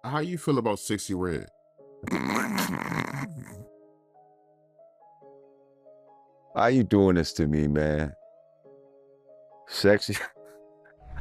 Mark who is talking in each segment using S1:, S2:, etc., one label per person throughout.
S1: How you feel about Sexyy Red?
S2: Why you doing this to me, man? Sexy.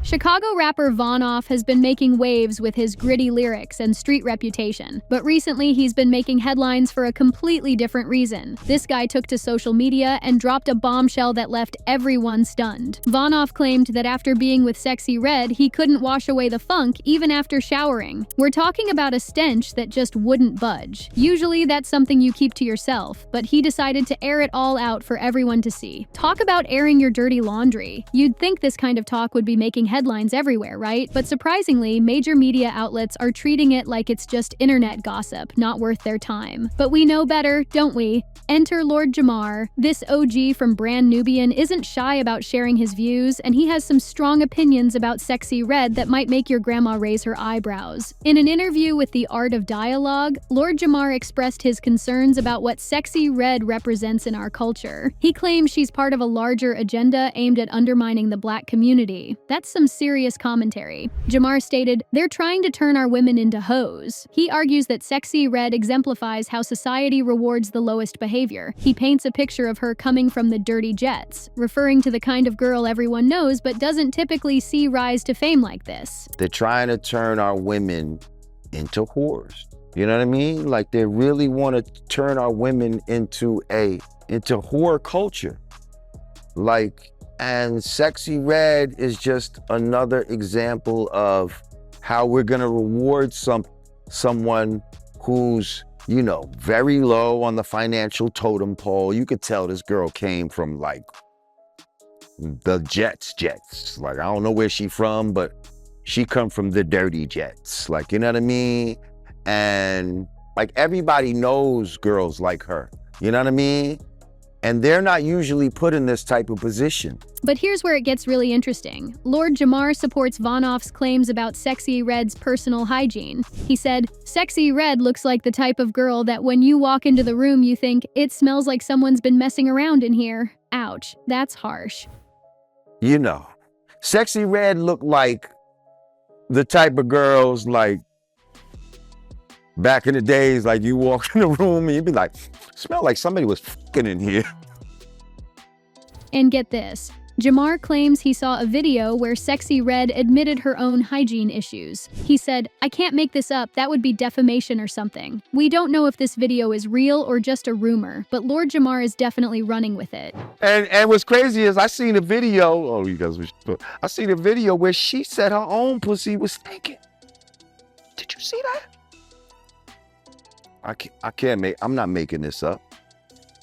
S3: Chicago rapper VonOff has been making waves with his gritty lyrics and street reputation, but recently he's been making headlines for a completely different reason. This guy took to social media and dropped a bombshell that left everyone stunned. VonOff claimed that after being with Sexyy Red, he couldn't wash away the funk even after showering. We're talking about a stench that just wouldn't budge. Usually that's something you keep to yourself, but he decided to air it all out for everyone to see. Talk about airing your dirty laundry. You'd think this kind of talk would be making headlines everywhere, right? But surprisingly, major media outlets are treating it like it's just internet gossip, not worth their time. But we know better, don't we? Enter Lord Jamar. This OG from Brand Nubian isn't shy about sharing his views, and he has some strong opinions about Sexyy Red that might make your grandma raise her eyebrows. In an interview with The Art of Dialogue, Lord Jamar expressed his concerns about what Sexyy Red represents in our culture. He claims she's part of a larger agenda aimed at undermining the Black community. That's some serious commentary. Jamar stated, "They're trying to turn our women into hoes." He argues that Sexyy Red exemplifies how society rewards the lowest behavior. He paints a picture of her coming from the dirty jets, referring to the kind of girl everyone knows but doesn't typically see rise to fame like this.
S2: They're trying to turn our women into whores. You know what I mean? Like they really want to turn our women into whore culture. And Sexyy Red is just another example of how we're gonna reward someone who's, you know, very low on the financial totem pole. You could tell this girl came from like the jets. Like, I don't know where she from, but she come from the dirty jets. Like, you know what I mean? And like everybody knows girls like her, you know what I mean? And they're not usually put in this type of position.
S3: But here's where it gets really interesting. Lord Jamar supports VonOff's claims about Sexyy Red's personal hygiene. He said, "Sexyy Red looks like the type of girl that when you walk into the room you think, it smells like someone's been messing around in here. Ouch, that's harsh."
S2: You know, Sexyy Red looked like the type of girls like back in the days, like you walk in the room and you'd be like, smell like somebody was fucking in here.
S3: And get this, Jamar claims he saw a video where Sexyy Red admitted her own hygiene issues. He said, "I can't make this up, that would be defamation or something." We don't know if this video is real or just a rumor, but Lord Jamar is definitely running with it.
S2: And what's crazy is I seen a video, I seen a video where she said her own pussy was stinking. Did you see that? I'm not making this up.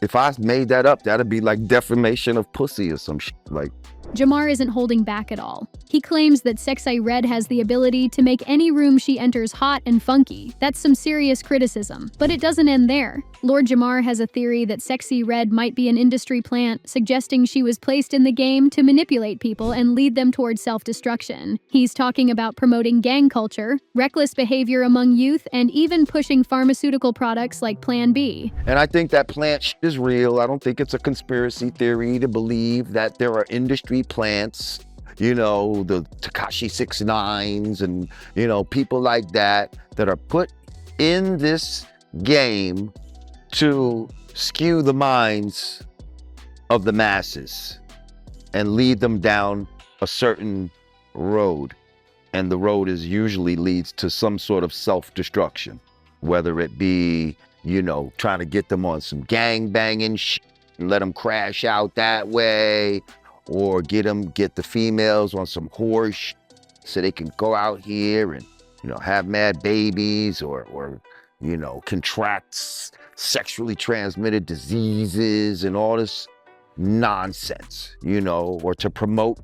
S2: If I made that up, that'd be like defamation of pussy or some shit. Like,
S3: Jamar isn't holding back at all. He claims that Sexyy Red has the ability to make any room she enters hot and funky. That's some serious criticism. But it doesn't end there. Lord Jamar has a theory that Sexyy Red might be an industry plant, suggesting she was placed in the game to manipulate people and lead them towards self-destruction. He's talking about promoting gang culture, reckless behavior among youth, and even pushing pharmaceutical products like Plan B.
S2: And I think that plant shit is real. I don't think it's a conspiracy theory to believe that there are industry plants, you know, the Tekashi 6ix9ines and, you know, people like that are put in this game to skew the minds of the masses and lead them down a certain road. And the road usually leads to some sort of self-destruction, whether it be, you know, trying to get them on some gang banging shit and let them crash out that way, or get the females on some whore shit so they can go out here and, you know, have mad babies or you know, contract sexually transmitted diseases and all this nonsense, you know, or to promote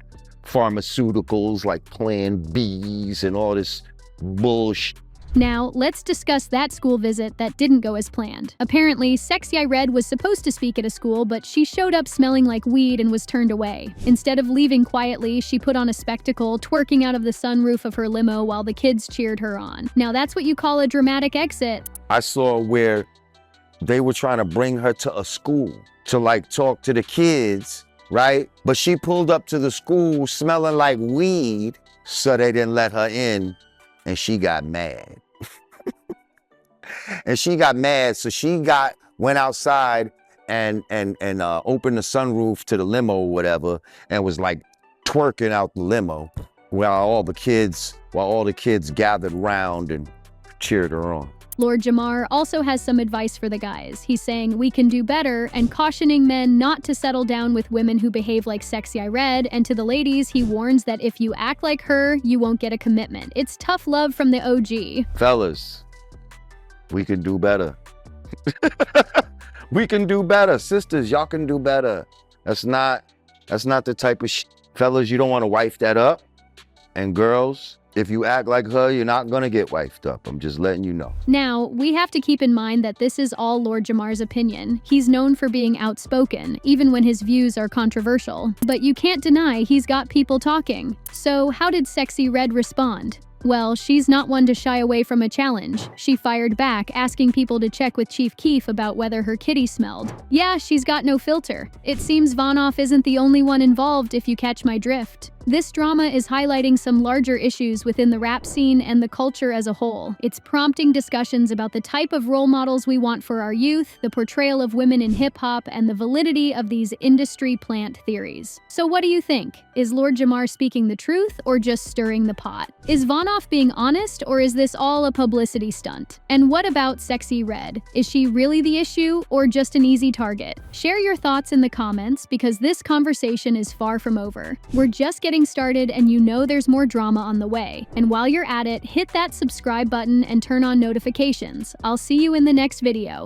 S2: pharmaceuticals like Plan Bs and all this bullshit.
S3: Now, let's discuss that school visit that didn't go as planned. Apparently, Sexyy Red was supposed to speak at a school, but she showed up smelling like weed and was turned away. Instead of leaving quietly, she put on a spectacle, twerking out of the sunroof of her limo while the kids cheered her on. Now, that's what you call a dramatic exit.
S2: I saw where they were trying to bring her to a school to like talk to the kids, right? But she pulled up to the school smelling like weed, so they didn't let her in, and she got mad. And she got mad, so she went outside and opened the sunroof to the limo or whatever, and was like twerking out the limo while all the kids gathered round and cheered her on.
S3: Lord Jamar also has some advice for the guys. He's saying we can do better and cautioning men not to settle down with women who behave like Sexyy Red, and to the ladies, he warns that if you act like her, you won't get a commitment. It's tough love from the OG.
S2: Fellas, we can do better. We can do better. Sisters, y'all can do better. That's not the type of fellas, you don't want to wife that up. And girls, if you act like her, you're not gonna get wifed up. I'm just letting you know.
S3: Now, we have to keep in mind that this is all Lord Jamar's opinion. He's known for being outspoken, even when his views are controversial. But you can't deny he's got people talking. So how did Sexyy Red respond? Well, she's not one to shy away from a challenge. She fired back, asking people to check with Chief Keef about whether her kitty smelled. Yeah, she's got no filter. It seems VonOff isn't the only one involved, if you catch my drift. This drama is highlighting some larger issues within the rap scene and the culture as a whole. It's prompting discussions about the type of role models we want for our youth, the portrayal of women in hip-hop, and the validity of these industry plant theories. So what do you think? Is Lord Jamar speaking the truth or just stirring the pot? Is VonOff being honest, or is this all a publicity stunt? And what about Sexyy Red? Is she really the issue or just an easy target? Share your thoughts in the comments, because this conversation is far from over. We're just getting started, and you know there's more drama on the way. And while you're at it, hit that subscribe button and turn on notifications. I'll see you in the next video.